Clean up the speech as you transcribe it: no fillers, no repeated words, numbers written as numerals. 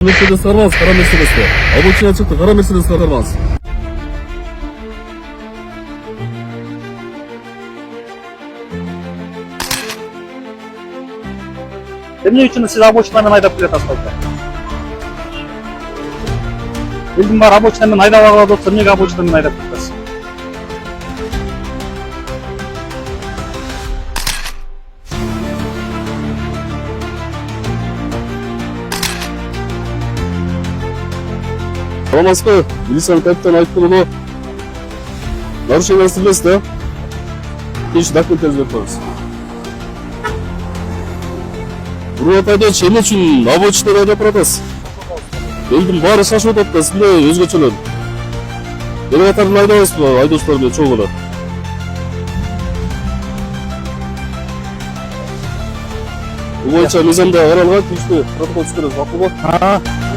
Мерседес карабаңыз, кара Мерседести. Обочина чыкты, кара Мерседес карабаңыз. Эмне үчүн сиз обочинамен айдап келе атасыздар? Элдин баары обочинамен айдабагыла болсо, эмнеге обочинамен айдап кетесиз? Саламатсызбы? Милициянын капитаны Айткулуу. Нарушениеңизди билесиз да? Кийинчи документтериңизди берип коюңуз. Буруп айдоочу эмне үчүн обочинада айдап баратасыз? Элдин баары шашып атат да, сиз эмне өзгөчөлөр? Бери катарын айдабайсызбы айдоочулар менен чогуу эле? Бул боюнча мыйзамда каралган, тийиштүү протокол түзүп бересиз, макулбу?